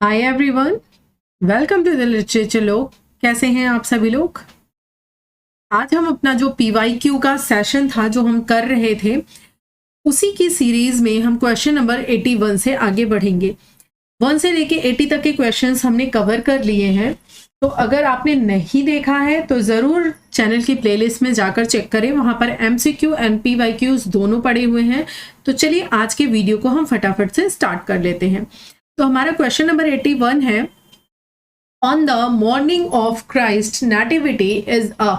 Hi everyone, welcome to the literature लोग। कैसे हैं आप सभी लोग। आज हम अपना जो पीवाईक्यू का सेशन था जो हम कर रहे थे उसी की सीरीज में हम क्वेश्चन नंबर 81 से आगे बढ़ेंगे। 1 से लेके 80 तक के क्वेश्चंस हमने कवर कर लिए हैं, तो अगर आपने नहीं देखा है तो ज़रूर चैनल की प्लेलिस्ट में जाकर चेक करें, वहाँ पर एमसीक्यू एंड पीवाईक्यूज दोनों पड़े हुए हैं। तो चलिए आज के वीडियो को हम फटाफट से स्टार्ट कर लेते हैं। तो हमारा क्वेश्चन नंबर 81 है, on the morning of Christ nativity is a.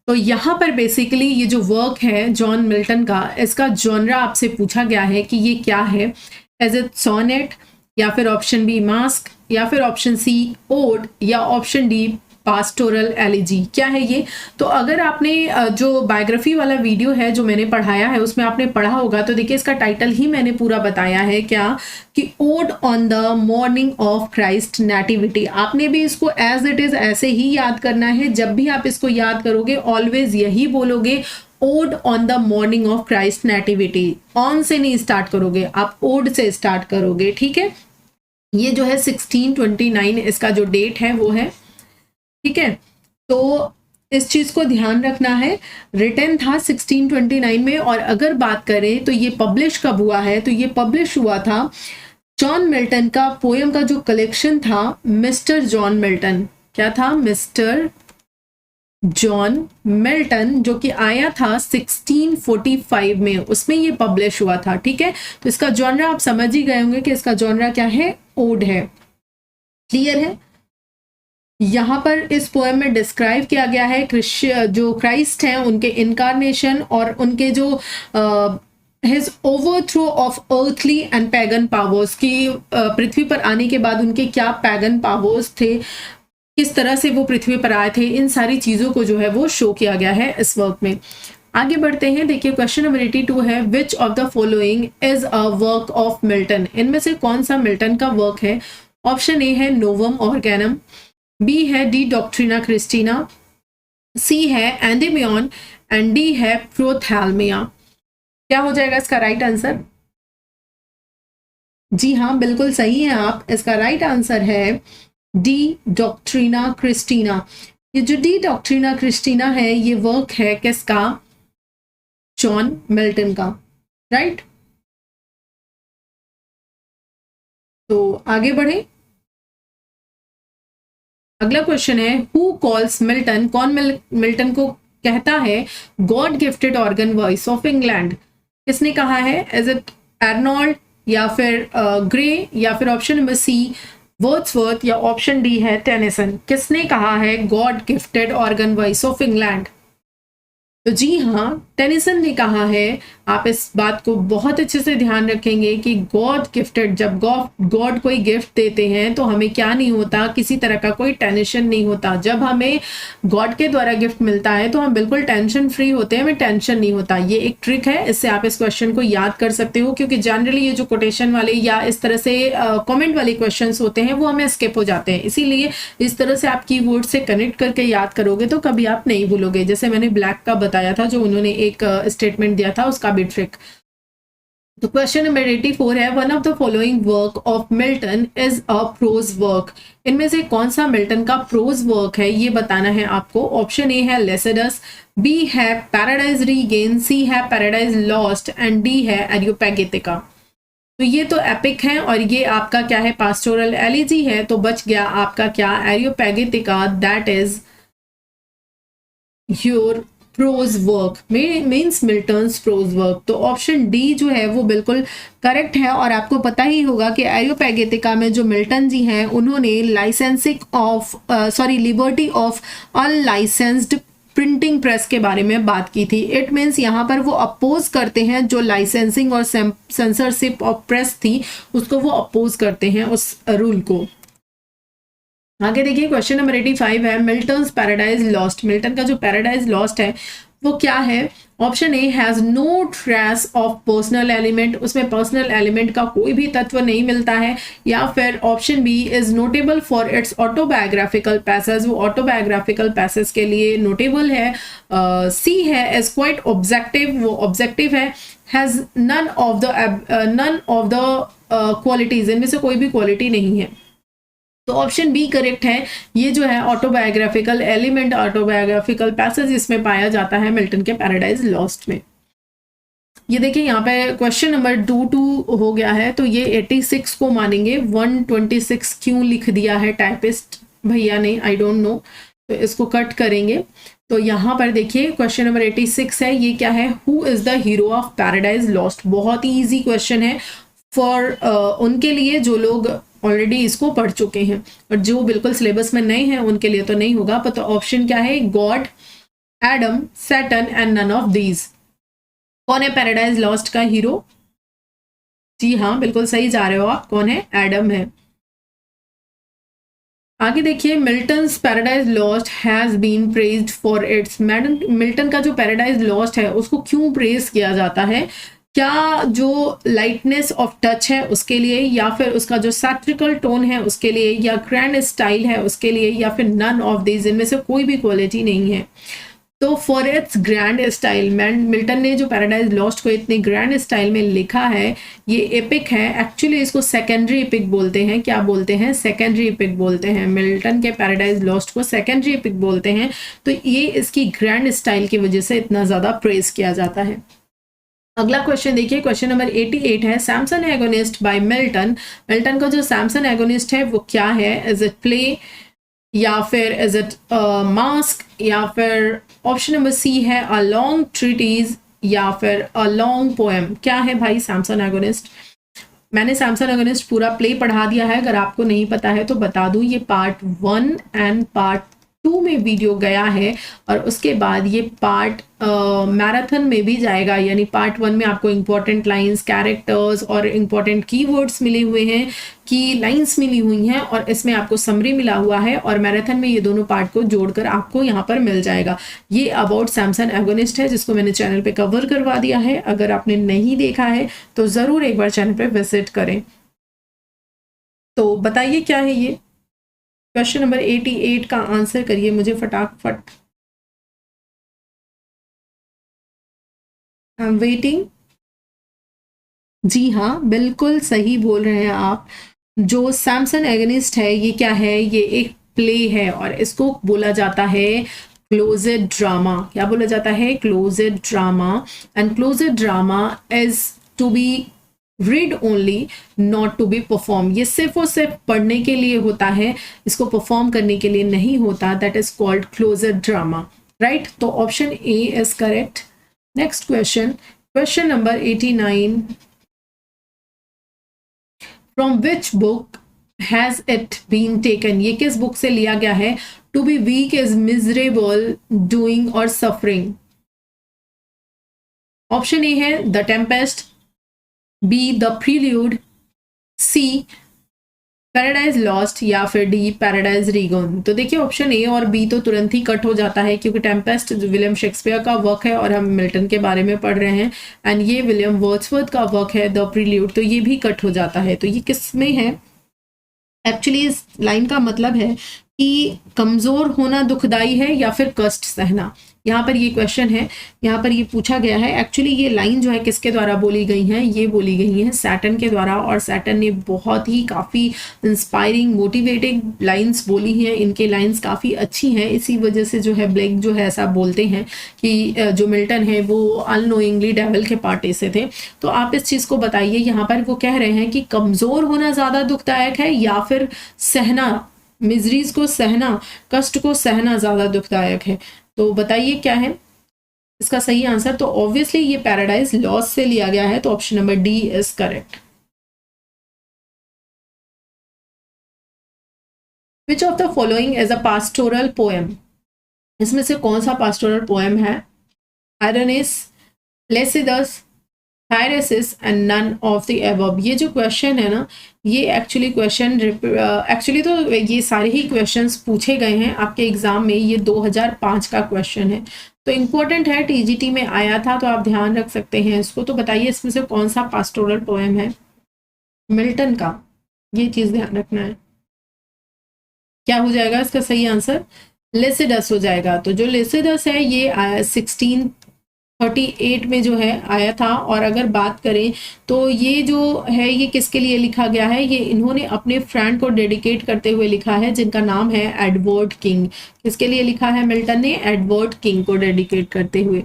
तो यहाँ पर बेसिकली ये जो वर्क है जॉन मिल्टन का, इसका जॉनरा आपसे पूछा गया है कि ये क्या है। इज इट सोनेट, या फिर ऑप्शन बी मास्क, या फिर ऑप्शन सी ओड, या ऑप्शन डी पास्टोरल एलिजी। क्या है ये? तो अगर आपने जो बायोग्राफी वाला वीडियो है जो मैंने पढ़ाया है उसमें आपने पढ़ा होगा, तो देखिए इसका टाइटल ही मैंने पूरा बताया है क्या, कि odd on the morning of Christ nativity. आपने भी इसको एज इट इज ऐसे ही याद करना है। जब भी आप इसको याद करोगे ऑलवेज यही बोलोगे, odd on the morning of Christ nativity. On से नहीं स्टार्ट करोगे, आप ओड से स्टार्ट करोगे। ठीक है, ये जो है 1629 इसका जो डेट है वो है। ठीक है, तो इस चीज को ध्यान रखना है। रिटन था 1629 में, और अगर बात करें तो ये पब्लिश कब हुआ है, तो ये पब्लिश हुआ था जॉन मिल्टन का पोएम का जो कलेक्शन था, मिस्टर जॉन मिल्टन। क्या था? मिस्टर जॉन मिल्टन, जो कि आया था 1645 में, उसमें ये पब्लिश हुआ था। ठीक है, तो इसका जॉनरा आप समझ ही गए होंगे कि इसका जॉनरा क्या है, ओड है। क्लियर है? यहाँ पर इस पोएम में डिस्क्राइब किया गया है जो क्राइस्ट हैं उनके इनकारनेशन और उनके जो his overthrow of earthly and pagan powers की, पृथ्वी पर आने के बाद उनके क्या पैगन पावर्स थे, किस तरह से वो पृथ्वी पर आए थे, इन सारी चीजों को जो है वो शो किया गया है इस वर्क में। आगे बढ़ते हैं। देखिए क्वेश्चन नंबर 82 है, विच of the following is a work of Milton. इनमें से कौन सा मिल्टन का वर्क है? ऑप्शन ए है नोवम ऑर्गेनम, बी है डी डॉक्ट्रिना क्रिस्टीना, सी है एंडेमियन, एंड डी है प्रोथैल्मिया। क्या हो जाएगा इसका राइट आंसर? जी हाँ, बिल्कुल सही है आप। इसका राइट आंसर है डी डॉक्ट्रिना क्रिस्टीना। ये जो डी डॉक्ट्रिना क्रिस्टीना है ये वर्क है किसका? जॉन मिल्टन का। राइट, तो आगे बढ़े। अगला क्वेश्चन है, हु कॉल्स मिल्टन, कौन मिल्टन को कहता है God gifted organ voice of England. किसने कहा है? इज इट आर्नोल्ड, या फिर ग्रे, या फिर ऑप्शन नंबर सी वर्ड्सवर्थ, या ऑप्शन डी है टेनिसन। किसने कहा है God gifted organ voice of England? तो जी हाँ, टेनिसन ने कहा है। आप इस बात को बहुत अच्छे से ध्यान रखेंगे कि गॉड गिफ्टेड, जब गॉड कोई गिफ्ट देते हैं तो हमें क्या नहीं होता, किसी तरह का कोई टेंशन नहीं होता। जब हमें गॉड के द्वारा गिफ्ट मिलता है तो हम बिल्कुल टेंशन फ्री होते हैं, हमें टेंशन नहीं होता। ये एक ट्रिक है, इससे आप इस क्वेश्चन को याद कर सकते हो, क्योंकि जनरली ये जो कोटेशन वाले या इस तरह से कॉमेंट वाले क्वेश्चन होते हैं वो हमें स्किप हो जाते हैं। इसीलिए इस तरह से आप कीवर्ड से कनेक्ट करके याद करोगे तो कभी आप नहीं भूलोगे। जैसे मैंने ब्लैक का बताया था, जो उन्होंने एक स्टेटमेंट दिया था, उसका भी ट्रिक। तो क्वेश्चन नंबर 84 है, one of the following work of Milton is a prose work. इनमें से कौन सा मिल्टन का प्रोज वर्क है ये बताना है आपको। ऑप्शन ए है लेसिडस, बी है पैराडाइज रीगेन, सी है पैराडाइज लॉस्ट, एंड डी है एरियोपैगेटिका। तो ये तो एपिक है और ये आपका क्या है, पास्टोरल एलिजी है। तो बच गया आपका क्या, Areopagitica, that is your prose work, means Milton's prose work. तो ऑप्शन डी जो है वो बिल्कुल करेक्ट है। और आपको पता ही होगा कि एरियोपैगेटिका में जो मिल्टन जी हैं उन्होंने liberty of unlicensed printing press के बारे में बात की थी। इट मीन्स यहाँ पर वो अपोज करते हैं जो लाइसेंसिंग और सेंसरशिप ऑफ प्रेस थी, उसको वो अपोज करते हैं, उस रूल को। आगे देखिए क्वेश्चन नंबर 85 है, मिल्टन्स पैराडाइज लॉस्ट। मिल्टन का जो पैराडाइज लॉस्ट है वो क्या है? Option A has no trace of personal element, उसमें पर्सनल एलिमेंट का कोई भी तत्व नहीं मिलता है। या फिर option B is notable for its autobiographical passage, वो ऑटोबायोग्राफिकल पैसेज के लिए नोटेबल है। सी है इज क्वाइट ऑब्जेक्टिव, वो ऑब्जेक्टिव है। Has none of the qualities, इनमें से कोई भी क्वालिटी नहीं है। तो ऑप्शन बी करेक्ट है। ये जो है ऑटोबायोग्राफिकल एलिमेंट, ऑटोबायोग्राफिकल पैसेज इसमें पाया जाता है मिल्टन के पैराडाइज लॉस्ट में। ये देखिए यहाँ पे क्वेश्चन नंबर 2 हो गया है, तो ये 86 को मानेंगे। 126 क्यों लिख दिया है टाइपिस्ट भैया ने, आई डोंट नो, तो इसको कट करेंगे। तो यहाँ पर देखिए क्वेश्चन नंबर 86 है, ये क्या है, who is the hero of paradise lost. बहुत ही इजी क्वेश्चन है फॉर उनके लिए जो लोग ऑलरेडी इसको पढ़ चुके हैं, और जो बिल्कुल सिलेबस में नहीं है उनके लिए तो नहीं होगा। पर तो ऑप्शन क्या है, God, Adam, Saturn and none of these. कौन है पैराडाइज लॉस्ट का हीरो? जी हाँ, बिल्कुल सही जा रहे हो आप, कौन है, एडम है। आगे देखिए, Milton's Paradise Lost has been praised for its. Milton का जो पैराडाइज लॉस्ट है उसको क्यों प्रेज किया जाता है? क्या जो लाइटनेस ऑफ टच है उसके लिए, या फिर उसका जो सैट्रिकल टोन है उसके लिए, या ग्रैंड स्टाइल है उसके लिए, या फिर नन ऑफ दीज, इनमें से कोई भी क्वालिटी नहीं है। तो for its grand style, Milton ने जो पैराडाइज लॉस्ट को इतने ग्रैंड स्टाइल में लिखा है, ये एपिक है। एक्चुअली इसको सेकेंडरी एपिक बोलते हैं। क्या बोलते हैं? सेकेंडरी एपिक बोलते हैं। मिल्टन के पैराडाइज लॉस्ट को सेकेंडरी एपिक बोलते हैं। तो ये इसकी ग्रैंड स्टाइल की वजह से इतना ज़्यादा प्रेज किया जाता है। अगला क्वेश्चन देखिए, क्वेश्चन नंबर 88 है, Samson Agonistes by Milton. Milton का जो सैमसन एगोनिस्ट है वो क्या है? इज इट प्ले, या फिर इज इट मास्क, या फिर ऑप्शन नंबर सी है अ लॉन्ग ट्रीटीज, या फिर अ लॉन्ग पोएम। क्या है भाई सैमसन एगोनिस्ट? मैंने सैमसन एगोनिस्ट पूरा प्ले पढ़ा दिया है, अगर आपको नहीं पता है तो बता दूं, ये पार्ट 1 एंड पार्ट 2 में वीडियो गया है, और उसके बाद ये पार्ट मैराथन में भी जाएगा। यानी पार्ट 1 में आपको इंपॉर्टेंट लाइंस, कैरेक्टर्स और इंपॉर्टेंट कीवर्ड्स मिले हुए हैं, की लाइंस मिली हुई हैं, और इसमें आपको समरी मिला हुआ है, और मैराथन में ये दोनों पार्ट को जोड़कर आपको यहाँ पर मिल जाएगा। ये अबाउट सैमसन एगोनिस्ट है, जिसको मैंने चैनल पे कवर करवा दिया है। अगर आपने नहीं देखा है तो ज़रूर एक बार चैनल पे विजिट करें। तो बताइए क्या है ये? क्वेश्चन नंबर 88 का आंसर करिए मुझे फटाफट। I am waiting. जी हाँ, बिल्कुल सही बोल रहे हैं आप। जो सैमसन एगनिस्ट है ये क्या है? ये एक प्ले है, और इसको बोला जाता है क्लोजेड ड्रामा। क्या बोला जाता है? Closed drama. And closed drama is to be read only, not to be perform. ये सिर्फ और सिर्फ पढ़ने के लिए होता है, इसको परफॉर्म करने के लिए नहीं होता। That is called closed drama, right? तो option A is correct. Next question, question number 89, from which book has it been taken. ये किस बुक से लिया गया है? To be weak is miserable, doing or suffering. Option A है the Tempest, B the Prelude, C Paradise Lost, या फिर डी पैराडाइज रीगॉन। तो देखिए ऑप्शन ए और बी तो तुरंत ही कट हो जाता है, क्योंकि टेम्पेस्ट विलियम शेक्सपियर का वर्क है और हम मिल्टन के बारे में पढ़ रहे हैं, एंड ये विलियम वर्ड्सवर्थ का वर्क है द प्रील्यूड, तो ये भी कट हो जाता है। तो ये किस में है? एक्चुअली इस लाइन का मतलब है कि कमज़ोर होना दुखदाई है या फिर कष्ट सहना। यहाँ पर ये क्वेश्चन है, यहाँ पर ये पूछा गया है। एक्चुअली ये लाइन जो है किसके द्वारा बोली गई है? ये बोली गई है सैटर्न के द्वारा, और सैटर्न ने बहुत ही काफ़ी इंस्पायरिंग, मोटिवेटिंग लाइंस बोली हैं। इनके लाइंस काफ़ी अच्छी हैं, इसी वजह से जो है ब्लेक जो है ऐसा बोलते हैं कि जो मिल्टन है वो अननोइंगली डेविल के पार्टी से थे। तो आप इस चीज़ को बताइए, यहाँ पर वो कह रहे हैं कि कमज़ोर होना ज़्यादा दुखदायक है या फिर सहना, मिजरीज को सहना, कष्ट को सहना ज़्यादा दुखदायक है? तो बताइए क्या है इसका सही आंसर? तो ऑब्वियसली ये पैराडाइज लॉस्ट से लिया गया है, तो option number D is correct. Which of the following is a pastoral poem. इसमें से कौन सा पास्टोरल पोएम है? Aronis, Lycidas, Thyrsis and none of the above. ये जो क्वेश्चन है ना, ये एक्चुअली क्वेश्चन एक्चुअली तो ये सारे ही क्वेश्चंस पूछे गए हैं आपके एग्जाम में। ये 2005 का क्वेश्चन है, तो इम्पोर्टेंट है, टीजीटी में आया था, तो आप ध्यान रख सकते हैं इसको। तो बताइए इसमें से कौन सा पास्टोरल पोएम है मिल्टन का? ये चीज़ ध्यान रखना है। क्या हो जाएगा इसका सही आंसर? लेसिडस हो जाएगा। तो जो लेसिडस है ये 16 38 में जो है आया था। और अगर बात करें तो ये जो है ये किसके लिए लिखा गया है, ये इन्होंने अपने फ्रेंड को डेडिकेट करते हुए लिखा है जिनका नाम है एडवर्ड किंग। किसके लिए लिखा है मिल्टन ने, एडवर्ड किंग को डेडिकेट करते हुए।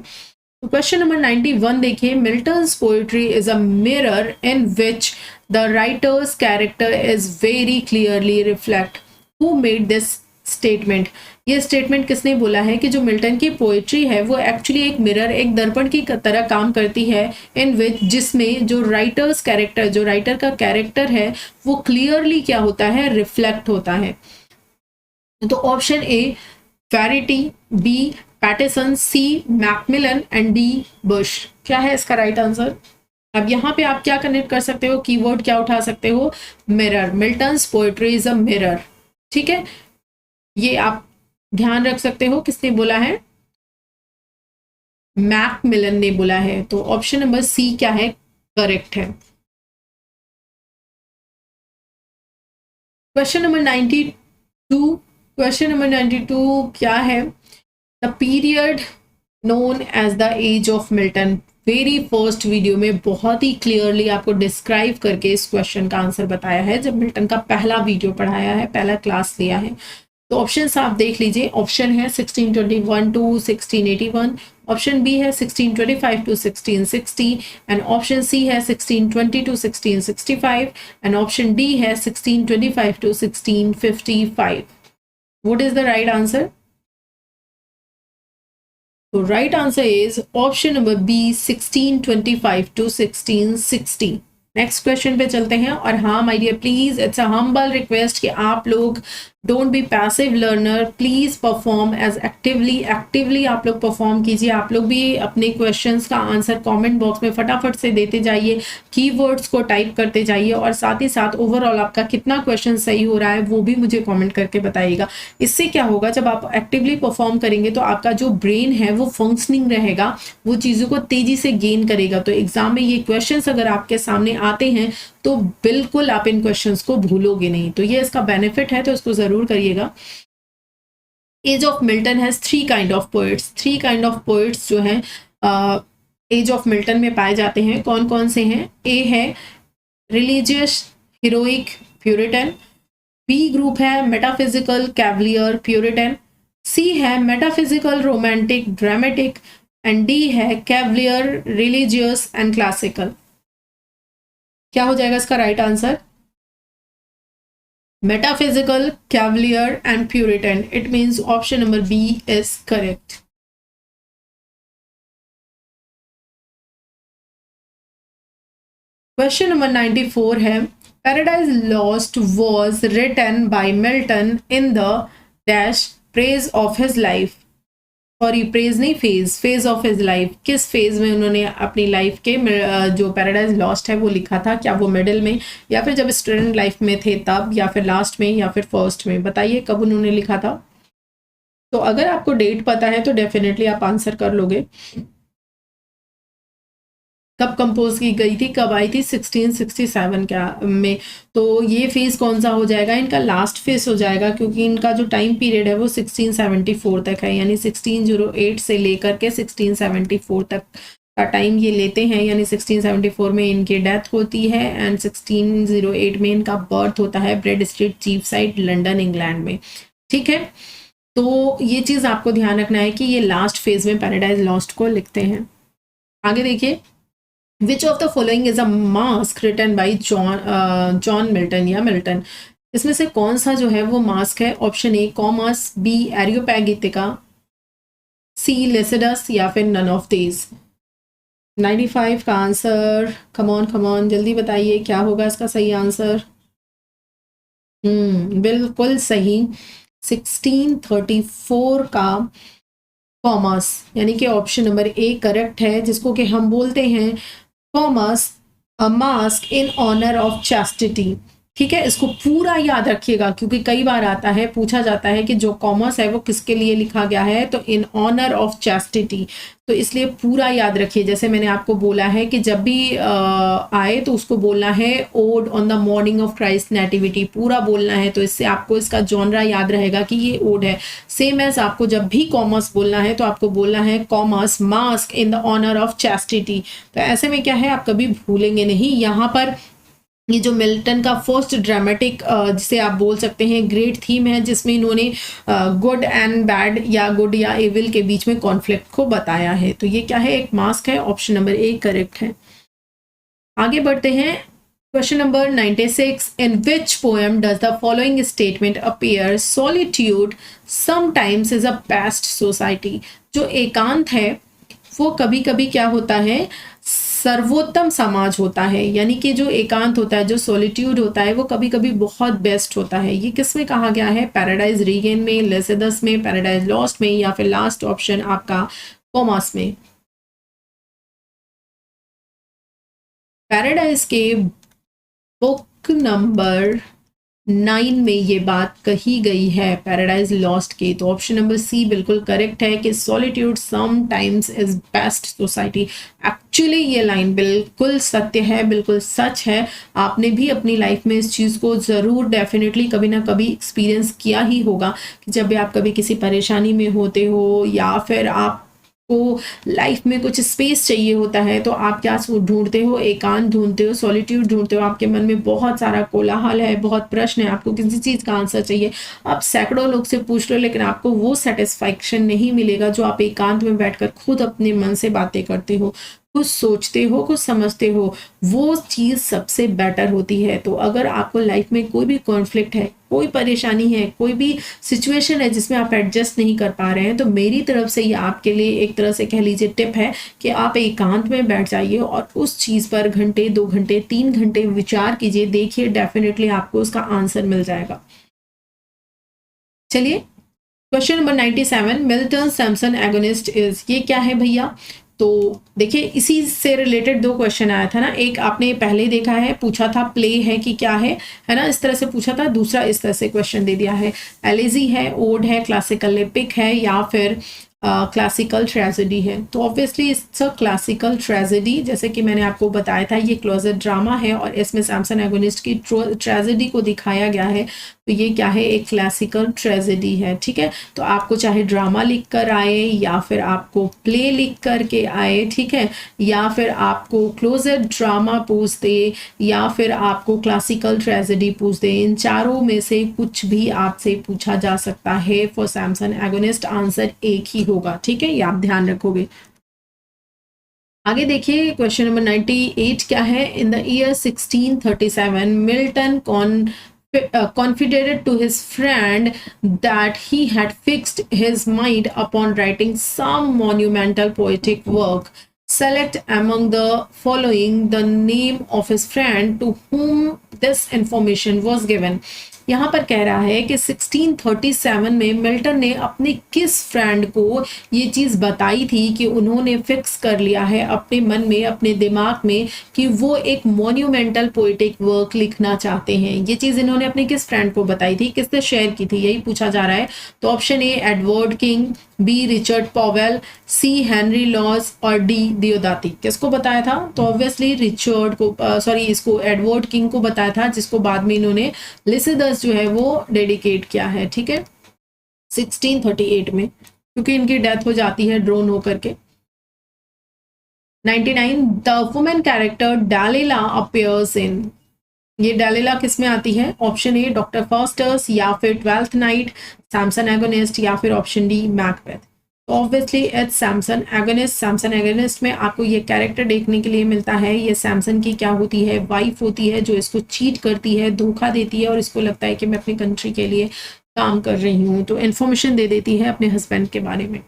तो क्वेश्चन नंबर 91 देखिए, Milton's poetry is a mirror in which the writers character is very clearly reflect, who made this statement. ये स्टेटमेंट किसने बोला है कि जो मिल्टन की पोएट्री है वो एक्चुअली एक मिरर, एक दर्पण की तरह काम करती है, इन विच जिसमें जो राइटर्स कैरेक्टर, जो राइटर का कैरेक्टर है वो क्लियरली क्या होता है, रिफ्लेक्ट होता है। तो option A Ferrity, B Pattison, C Macmillan and D Bush. क्या है इसका राइट आंसर? अब यहाँ पे आप क्या कनेक्ट कर सकते हो, कीवर्ड क्या उठा सकते हो, mirror. Milton's poetry is a mirror, ठीक है, ये आप ध्यान रख सकते हो। किसने बोला है, मैकमिलन ने बोला है। तो ऑप्शन नंबर सी क्या है, करेक्ट है। क्वेश्चन नंबर 92, क्वेश्चन नंबर 92 क्या है, the period known as the age of Milton. Very first video में बहुत ही क्लियरली आपको डिस्क्राइब करके इस क्वेश्चन का आंसर बताया है जब मिल्टन का पहला वीडियो पढ़ाया है, पहला क्लास लिया है। तो ऑप्शन आप देख लीजिए, ऑप्शन है 1621 टू 1681, ऑप्शन बी है 1625 टू 1660 एंड ऑप्शन सी है 1620 टू 1665 एंड ऑप्शन डी है 1625 to 1655। What is the right answer? तो right answer is option number B 1625 to 1660। Next question पे चलते हैं। और हाँ my dear, please it's a humble request कि आप लोग don't be passive learner, please perform as actively आप लोग परफॉर्म कीजिए। आप लोग भी अपने क्वेश्चंस का आंसर कमेंट बॉक्स में फटाफट से देते जाइए, कीवर्ड्स को टाइप करते जाइए और साथ ही साथ ओवरऑल आपका कितना क्वेश्चन सही हो रहा है वो भी मुझे कमेंट करके बताइएगा। इससे क्या होगा, जब आप एक्टिवली परफॉर्म करेंगे तो आपका जो ब्रेन है वो फंक्शनिंग रहेगा, वो चीज़ों को तेजी से गेन करेगा। तो एग्जाम में ये क्वेश्चंस अगर आपके सामने आते हैं तो बिल्कुल आप इन क्वेश्चंस को भूलोगे नहीं। तो ये इसका बेनिफिट है, तो इसको जरूर करिएगा। Age of Milton has 3 kind of poets. 3 kind of poets जो हैं एज ऑफ मिल्टन में पाए जाते हैं। कौन कौन से हैं? ए है religious heroic Puritan, B group है मेटाफिजिकल कैवलियर प्यूरिटन, सी है metaphysical romantic dramatic and D है कैवलियर रिलीजियस एंड क्लासिकल। क्या हो जाएगा इसका right answer? Metaphysical, cavalier and Puritan. It means option number B is correct. Question number 94 है, Paradise Lost was written by Milton in the dash praise of his life. Sorry, praise नहीं, phase of his life. किस phase में उन्होंने अपनी life के जो paradise lost है वो लिखा था? क्या वो मिडिल में, या फिर जब स्टूडेंट लाइफ में थे तब, या फिर लास्ट में, या फिर फर्स्ट में? बताइए कब उन्होंने लिखा था। तो अगर आपको डेट पता है तो डेफिनेटली आप आंसर कर लोगे। कब कंपोज की गई थी, कब आई थी? 1667 क्या में। तो ये फेज कौन सा हो जाएगा? इनका लास्ट फेज हो जाएगा, क्योंकि इनका जो टाइम पीरियड है वो 1674 तक है, यानी 1608 से लेकर के 1674 तक का टाइम ये लेते हैं। यानी 1674 में इनकी डेथ होती है एंड 1608 में इनका बर्थ होता है bread street chief side London England में। ठीक है, तो ये चीज़ आपको ध्यान रखना है कि ये लास्ट फेज में पैराडाइज लॉस्ट को लिखते हैं। आगे देखिए, which of the following is a masque written by John Milton या मिल्टन। इसमें से कौन सा जो है वो मास्क है? Option A Comus, B Areopagitica, C Lycidas या फिर नन ऑफ दीज। 95 का आंसर, कमॉन जल्दी बताइए क्या होगा इसका सही आंसर। बिल्कुल सही, 1634 का कॉमर्स, यानी कि ऑप्शन नंबर ए करेक्ट है, जिसको कि हम बोलते हैं Comus, a mask in honour of chastity. ठीक है, इसको पूरा याद रखिएगा क्योंकि कई बार आता है, पूछा जाता है कि जो कॉमर्स है वो किसके लिए लिखा गया है, तो इन ऑनर ऑफ चैस्टिटी। तो इसलिए पूरा याद रखिए। जैसे मैंने आपको बोला है कि जब भी आए तो उसको बोलना है odd on the morning of Christ nativity, पूरा बोलना है। तो इससे आपको इसका जॉनरा याद रहेगा कि ये ओड है। सेम एज आपको जब भी कॉमर्स बोलना है तो आपको बोलना है Comus mask in the honour of chastity. तो ऐसे में क्या है, आप कभी भूलेंगे नहीं। यहाँ पर ये जो मिल्टन का फर्स्ट ड्रामेटिक जिसे आप बोल सकते हैं ग्रेट थीम है, जिसमें इन्होंने गुड एंड बैड या गुड या एविल के बीच में कॉन्फ्लिक्ट को बताया है। तो ये क्या है, एक मास्क है। ऑप्शन नंबर ए करेक्ट है। आगे बढ़ते हैं। Question number 96, in which poem does the following statement appear, solitude sometimes is a best society. जो एकांत है वो कभी कभी क्या होता है, सर्वोत्तम समाज होता है। यानी कि जो एकांत होता है, जो सॉलिट्यूड होता है, वो कभी कभी बहुत बेस्ट होता है। ये किस में कहा गया है, पैराडाइज रीगेन में, लिसिदस में, पैराडाइज लॉस्ट में, या फिर लास्ट ऑप्शन आपका कॉमर्स में। पैराडाइज के बुक नंबर 9 में ये बात कही गई है, पैराडाइज लॉस्ट की। तो ऑप्शन नंबर सी बिल्कुल करेक्ट है कि solitude sometimes is best society. Actually ये लाइन बिल्कुल सत्य है, बिल्कुल सच है। आपने भी अपनी लाइफ में इस चीज़ को ज़रूर डेफिनेटली कभी ना कभी एक्सपीरियंस किया ही होगा कि जब भी आप कभी किसी परेशानी में होते हो या फिर आप को लाइफ में कुछ स्पेस चाहिए होता है, तो आप क्या ढूंढते हो, एकांत ढूंढते हो, सॉलिट्यूड ढूंढते हो। आपके मन में बहुत सारा कोलाहल है, बहुत प्रश्न है, आपको किसी चीज़ का आंसर चाहिए, आप सैकड़ों लोग से पूछ लो, लेकिन आपको वो सेटिस्फैक्शन नहीं मिलेगा जो आप एकांत में बैठकर खुद अपने मन से बातें करते हो, कुछ सोचते हो, कुछ समझते हो। वो चीज़ सबसे बेटर होती है। तो अगर आपको लाइफ में कोई भी कॉन्फ्लिक्ट है, कोई परेशानी है, कोई भी सिचुएशन है जिसमें आप एडजस्ट नहीं कर पा रहे हैं, तो मेरी तरफ से ये आपके लिए एक तरह से कह लीजिए टिप है कि आप एकांत में बैठ जाइए और उस चीज़ पर घंटे, 2 घंटे, 3 घंटे विचार कीजिए। देखिए डेफिनेटली आपको उसका आंसर मिल जाएगा। चलिए, question number 97, Milton Samson agonist is, ये क्या है भैया। तो देखिए, इसी से रिलेटेड 2 क्वेश्चन आया था ना। एक आपने पहले देखा है, पूछा था प्ले है कि क्या है ना, इस तरह से पूछा था। दूसरा इस तरह से क्वेश्चन दे दिया है, एलेजी है, ओड है, क्लासिकल एपिक है, या फिर क्लासिकल ट्रेजेडी है। तो obviously it's a classical tragedy. जैसे कि मैंने आपको बताया था, ये क्लोजेट ड्रामा है और इसमें सैम्सन एगोनिस्ट की ट्रेजेडी को दिखाया गया है। तो ये क्या है, एक क्लासिकल ट्रेजेडी है। ठीक है, तो आपको चाहे ड्रामा लिख कर आए या फिर आपको प्ले लिख कर के आए, ठीक है, या फिर आपको क्लोजेट ड्रामा पूछ दे या फिर आपको क्लासिकल ट्रेजेडी पूछ दे, इन चारों में से कुछ भी आपसे पूछा जा सकता है। फॉर सैम्सन एगोनिस्ट आंसर एक ही होगा। ठीक है, ये आप ध्यान रखोगे। आगे देखिए, क्वेश्चन नंबर 98 क्या है। In the year 1637 Milton confided to his friend that he had fixed his mind upon writing some monumental poetic work. Select among the following the name of his friend to whom this information was given. यहाँ पर कह रहा है कि 1637 में Milton ने अपने किस फ्रेंड को ये चीज़ बताई थी कि उन्होंने फिक्स कर लिया है अपने मन में, अपने दिमाग में, कि वो एक मोन्यूमेंटल पोइटिक वर्क लिखना चाहते हैं। ये चीज़ इन्होंने अपने किस फ्रेंड को बताई थी, किसने शेयर की थी, यही पूछा जा रहा है। तो option A Edward King, B Richard Powell, C Henry Lawes और डी दियोदाती। किसको बताया था, तो ऑब्वियसली रिचर्ड को, इसको एडवर्ड किंग को बताया था, जिसको बाद में इन्होंने लिसिदस जो है वो डेडिकेट किया है। ठीक है, 1638 में, क्योंकि इनकी डेथ हो जाती है ड्रोन होकर के। 99, the women character Dalila appears in, ये डालिला किस में आती है। ऑप्शन ए डॉक्टर फॉस्टर्स, या फिर ट्वेल्थ नाइट, सैम्सन एगोनिस्ट, या फिर option D Macbeth. Obviously it's Samson agonist. Samson agonist में आपको ये कैरेक्टर देखने के लिए मिलता है। ये सैम्सन की क्या होती है, वाइफ होती है, जो इसको चीट करती है, धोखा देती है और इसको लगता है कि मैं अपनी कंट्री के लिए काम कर रही हूँ, तो इन्फॉर्मेशन दे देती है अपने हस्बैंड के बारे में।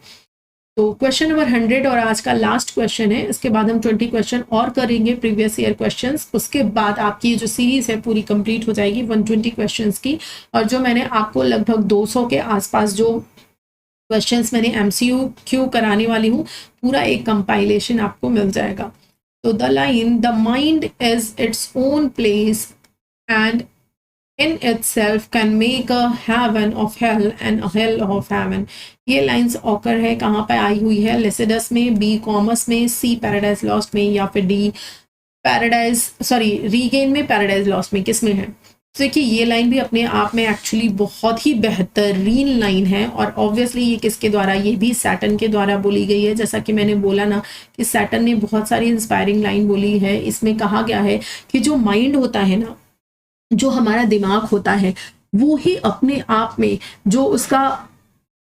तो क्वेश्चन नंबर 100 और आज का लास्ट क्वेश्चन है। इसके बाद हम 20 क्वेश्चन और करेंगे प्रीवियस ईयर क्वेश्चंस। उसके बाद आपकी जो सीरीज है पूरी कंप्लीट हो जाएगी 120 क्वेश्चंस की। और जो मैंने आपको लगभग 200 के आसपास जो क्वेश्चंस मैंने MCQ कराने वाली हूँ, पूरा एक कंपाइलेशन आपको मिल जाएगा। तो the line, the mind is its own place and in itself can make a heaven of hell and a hell of heaven. ये लाइंस ऑकर है, कहाँ पे आई हुई है? लिसिडस में, बी कॉमर्स में, सी पैराडाइज लॉस्ट में, या फिर डी रीगेन में, पैराडाइज लॉस्ट में, किस में है? तो देखिए ये लाइन भी अपने आप में एक्चुअली बहुत ही बेहतरीन लाइन है, और ऑब्वियसली ये किसके द्वारा? ये भी सैटर्न के द्वारा बोली गई है। जैसा कि मैंने बोला ना कि सैटर्न ने बहुत सारी इंस्पायरिंग लाइन बोली है। इसमें कहा गया है कि जो माइंड होता है ना, जो हमारा दिमाग होता है, वो ही अपने आप में जो उसका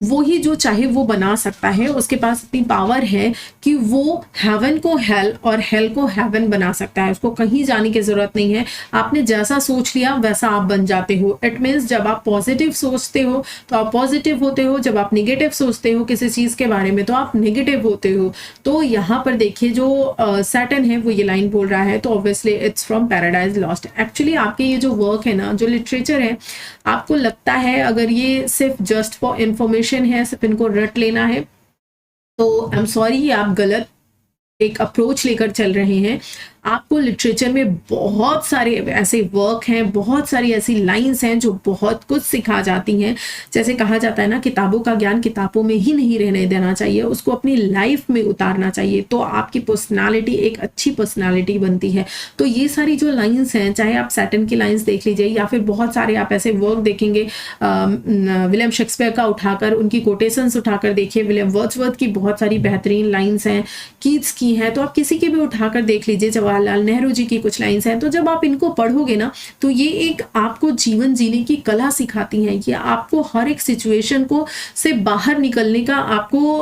वो ही जो चाहे वो बना सकता है। उसके पास इतनी पावर है कि वो हेवन को हेल और हेल को हेवन बना सकता है। उसको कहीं जाने की जरूरत नहीं है। आपने जैसा सोच लिया वैसा आप बन जाते हो। इट मीन्स जब आप पॉजिटिव सोचते हो तो आप पॉजिटिव होते हो, जब आप निगेटिव सोचते हो किसी चीज के बारे में तो आप निगेटिव होते हो। तो यहाँ पर देखिए जो सैटर्न है वो ये लाइन बोल रहा है, तो obviously it's from paradise lost. Actually आपके ये जो वर्क है ना, जो लिटरेचर है, आपको लगता है अगर ये सिर्फ जस्ट फॉर इंफॉर्मेशन है, सिर्फ इनको रट लेना है, तो आई एम सॉरी, आप गलत एक अप्रोच लेकर चल रहे हैं। आपको लिटरेचर में बहुत सारे ऐसे वर्क हैं, बहुत सारी ऐसी लाइंस हैं जो बहुत कुछ सिखा जाती हैं। जैसे कहा जाता है ना, किताबों का ज्ञान किताबों में ही नहीं रहने देना चाहिए, उसको अपनी लाइफ में उतारना चाहिए, तो आपकी पर्सनालिटी एक अच्छी पर्सनालिटी बनती है। तो ये सारी जो लाइंस हैं, चाहे आप सैटर्न की लाइंस देख लीजिए या फिर बहुत सारे आप ऐसे वर्क देखेंगे विलियम शेक्सपियर का उठाकर, उनकी कोटेशंस उठाकर देखिए, विलियम वर्ड्सवर्थ की बहुत सारी बेहतरीन लाइंस हैं, कीट्स की हैं, तो आप किसी की भी उठाकर देख लीजिए, जवाहरलाल नेहरू जी की कुछ लाइंस हैं। तो जब आप इनको पढ़ोगे ना, तो ये एक आपको जीवन जीने की कला सिखाती हैं। ये आपको हर एक सिचुएशन को से बाहर निकलने का आपको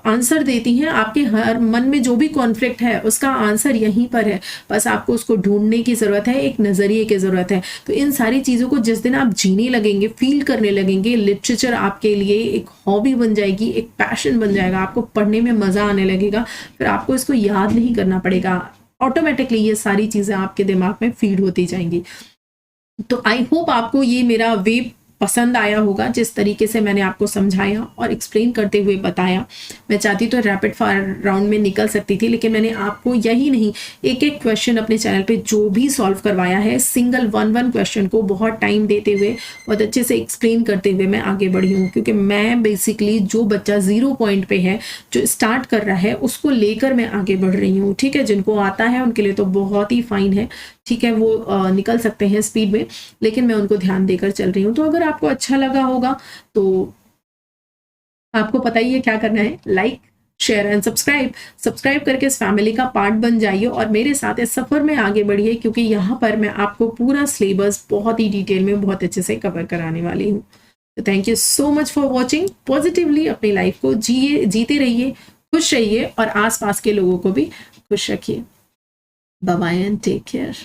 आंसर देती हैं। आपके हर मन में जो भी कॉन्फ्लिक्ट है उसका आंसर यहीं पर है, बस आपको उसको ढूंढने की जरूरत है, एक नजरिए की जरूरत है। तो इन सारी चीजों को जिस दिन आप जीने लगेंगे, फील करने लगेंगे, लिटरेचर आपके लिए एक हॉबी बन जाएगी, एक पैशन बन जाएगा। आपको पढ़ने में मजा आने लगेगा, फिर आपको इसको याद नहीं करना पड़ेगा, ऑटोमेटिकली ये सारी चीजें आपके दिमाग में फीड होती जाएंगी। तो आई होप आपको ये मेरा वे पसंद आया होगा, जिस तरीके से मैंने आपको समझाया और एक्सप्लेन करते हुए बताया। मैं चाहती तो रैपिड फायर राउंड में निकल सकती थी, लेकिन मैंने आपको यही नहीं, एक एक क्वेश्चन अपने चैनल पे जो भी सॉल्व करवाया है, सिंगल वन क्वेश्चन को बहुत टाइम देते हुए, बहुत अच्छे से एक्सप्लेन करते हुए मैं आगे बढ़ी हूँ। क्योंकि मैं बेसिकली जो बच्चा 0 पॉइंट पे है, जो स्टार्ट कर रहा है, उसको लेकर मैं आगे बढ़ रही हूँ। ठीक है, जिनको आता है उनके लिए तो बहुत ही फाइन है, ठीक है, वो निकल सकते हैं स्पीड में, लेकिन मैं उनको ध्यान देकर चल रही हूँ। तो अगर आपको अच्छा लगा होगा तो आपको पता ही है क्या करना है, लाइक, शेयर एंड सब्सक्राइब करके इस फैमिली का पार्ट बन जाइए और मेरे साथ इस सफर में आगे बढ़िए, क्योंकि यहाँ पर मैं आपको पूरा सिलेबस बहुत ही डिटेल में बहुत अच्छे से कवर कराने वाली हूँ। तो thank you so much for watching. Positively अपनी लाइफ को जीते रहिए, खुश रहिए और आसपास के लोगों को भी खुश रखिए। Bye bye and take care.